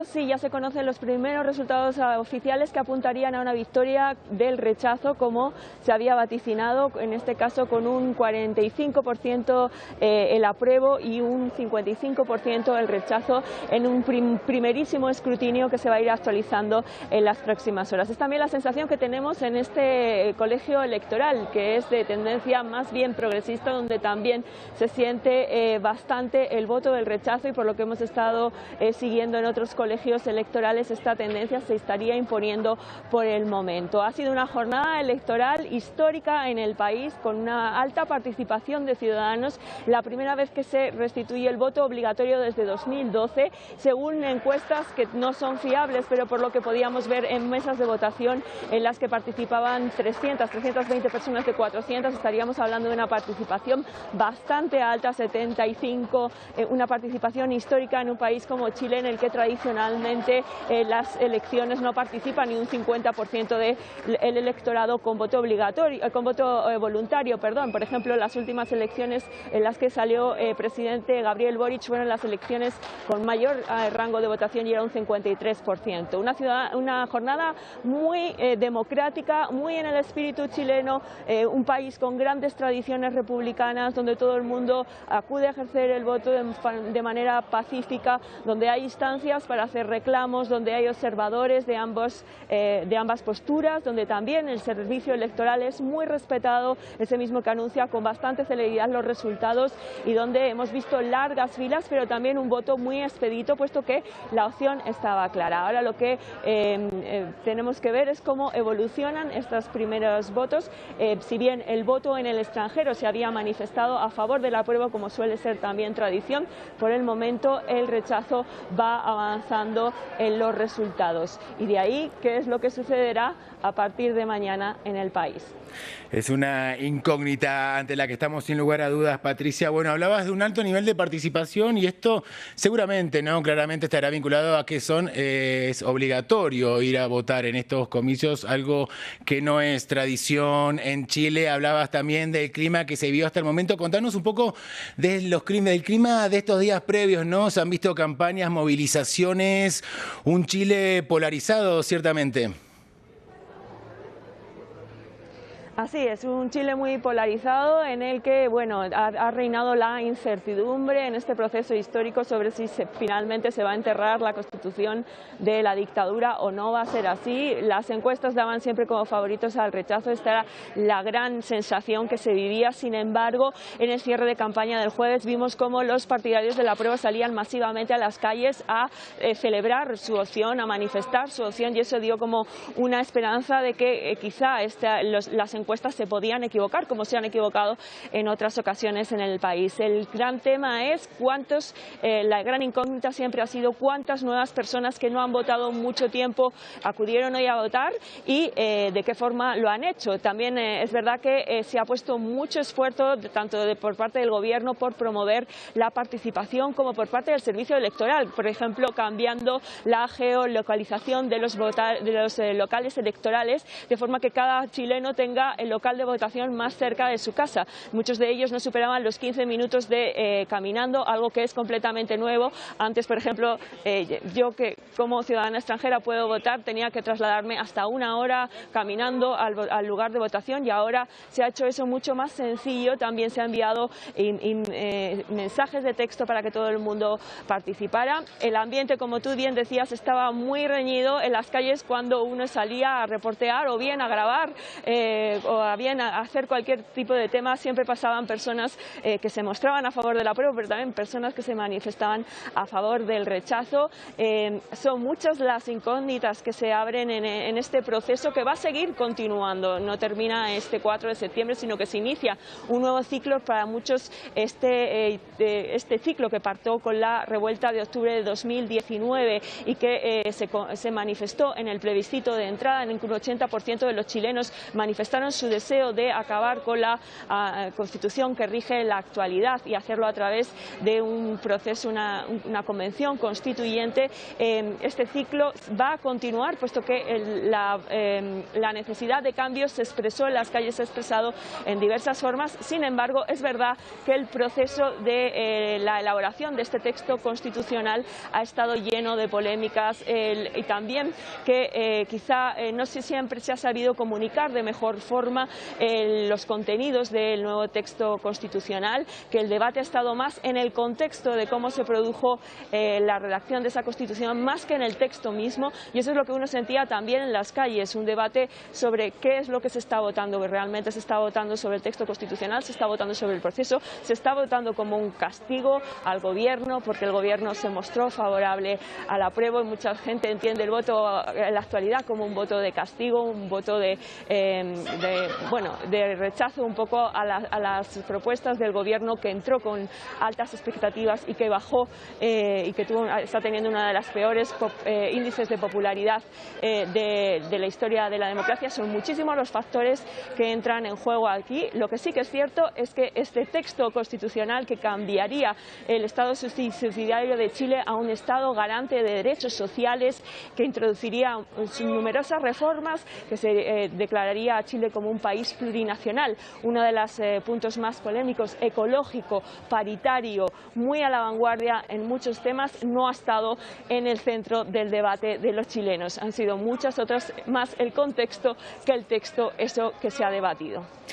Sí, ya se conocen los primeros resultados oficiales que apuntarían a una victoria del rechazo, como se había vaticinado, en este caso con un 45% el apruebo y un 55% el rechazo en un primerísimo escrutinio que se va a ir actualizando en las próximas horas. Es también la sensación que tenemos en este colegio electoral, que es de tendencia más bien progresista, donde también se siente bastante el voto del rechazo, y por lo que hemos estado siguiendo en otros colegios electorales, esta tendencia se estaría imponiendo por el momento. Ha sido una jornada electoral histórica en el país, con una alta participación de ciudadanos, la primera vez que se restituye el voto obligatorio desde 2012, según encuestas que no son fiables, pero por lo que podíamos ver en mesas de votación en las que participaban 320 personas de 400, estaríamos hablando de una participación bastante alta, 75, una participación histórica en un país como Chile, en el que tradicionalmente las elecciones no participa ni un 50% del electorado con voto obligatorio, con voto voluntario, perdón. Por ejemplo, las últimas elecciones en las que salió presidente Gabriel Boric fueron las elecciones con mayor rango de votación, y era un 53%. Una jornada muy democrática, muy en el espíritu chileno, un país con grandes tradiciones republicanas, donde todo el mundo acude a ejercer el voto de manera pacífica, donde hay instancias para hacer reclamos, donde hay observadores de ambas posturas, donde también el servicio electoral es muy respetado, ese mismo que anuncia con bastante celeridad los resultados, y donde hemos visto largas filas, pero también un voto muy expedito, puesto que la opción estaba clara. Ahora lo que tenemos que ver es cómo evolucionan estos primeros votos. Si bien el voto en el extranjero se había manifestado a favor del apruebo, como suele ser también tradición, por el momento el rechazo va avanzando en los resultados. Y de ahí, ¿qué es lo que sucederá a partir de mañana en el país? Es una incógnita ante la que estamos sin lugar a dudas, Patricia. Bueno, hablabas de un alto nivel de participación, y esto seguramente, ¿no? Claramente estará vinculado a que es obligatorio ir a votar en estos comicios, algo que no es tradición en Chile. Hablabas también del clima que se vivió hasta el momento. Contanos un poco del clima de estos días previos, ¿no? Se han visto campañas, movilizaciones, un Chile polarizado, ciertamente. Así es, un Chile muy polarizado, en el que ha reinado la incertidumbre en este proceso histórico sobre si finalmente se va a enterrar la Constitución de la dictadura o no va a ser así. Las encuestas daban siempre como favoritos al rechazo, esta era la gran sensación que se vivía. Sin embargo, en el cierre de campaña del jueves vimos cómo los partidarios del apruebo salían masivamente a las calles a celebrar su opción, a manifestar su opción, y eso dio como una esperanza de que quizá las encuestas se podían equivocar, como se han equivocado en otras ocasiones en el país. El gran tema es la gran incógnita siempre ha sido cuántas nuevas personas que no han votado mucho tiempo acudieron hoy a votar, y de qué forma lo han hecho. También es verdad que se ha puesto mucho esfuerzo, tanto por parte del gobierno, por promover la participación, como por parte del servicio electoral, por ejemplo, cambiando la geolocalización de los locales electorales, de forma que cada chileno tenga el local de votación más cerca de su casa. Muchos de ellos no superaban los 15 minutos de caminando, algo que es completamente nuevo. Antes, por ejemplo, yo, que como ciudadana extranjera puedo votar, tenía que trasladarme hasta una hora caminando al lugar de votación, y ahora se ha hecho eso mucho más sencillo. También se han enviado mensajes de texto para que todo el mundo participara. El ambiente, como tú bien decías, estaba muy reñido en las calles cuando uno salía a reportear o bien a grabar o bien a hacer cualquier tipo de tema. Siempre pasaban personas que se mostraban a favor del apruebo, pero también personas que se manifestaban a favor del rechazo. Son muchas las incógnitas que se abren en este proceso, que va a seguir continuando. No termina este 4 de septiembre, sino que se inicia un nuevo ciclo para muchos. Este ciclo que partió con la revuelta de octubre de 2019 y que se manifestó en el plebiscito de entrada, en que un 80% de los chilenos manifestaron Constitución, su deseo de acabar con la Constitución que rige la actualidad y hacerlo a través de un proceso, una convención constituyente. Este ciclo va a continuar, puesto que la necesidad de cambios se expresó en las calles, se ha expresado en diversas formas. Sin embargo, es verdad que el proceso de la elaboración de este texto constitucional ha estado lleno de polémicas y también que quizá no siempre se ha sabido comunicar de mejor forma los contenidos del nuevo texto constitucional, que el debate ha estado más en el contexto de cómo se produjo la redacción de esa Constitución más que en el texto mismo, y eso es lo que uno sentía también en las calles, un debate sobre qué es lo que se está votando. ¿Realmente se está votando sobre el texto constitucional? ¿Se está votando sobre el proceso? ¿Se está votando como un castigo al gobierno porque el gobierno se mostró favorable al apruebo? Y mucha gente entiende el voto en la actualidad como un voto de castigo, un voto de rechazo un poco a las propuestas del gobierno, que entró con altas expectativas y que bajó y que está teniendo una de las peores índices de popularidad de la historia de la democracia. Son muchísimos los factores que entran en juego aquí. Lo que sí que es cierto es que este texto constitucional, que cambiaría el Estado subsidiario de Chile a un Estado garante de derechos sociales, que introduciría numerosas reformas, que se declararía a Chile como un país plurinacional, uno de los puntos más polémicos, ecológico, paritario, muy a la vanguardia en muchos temas, no ha estado en el centro del debate de los chilenos. Han sido muchas otras más el contexto que el texto, eso que se ha debatido.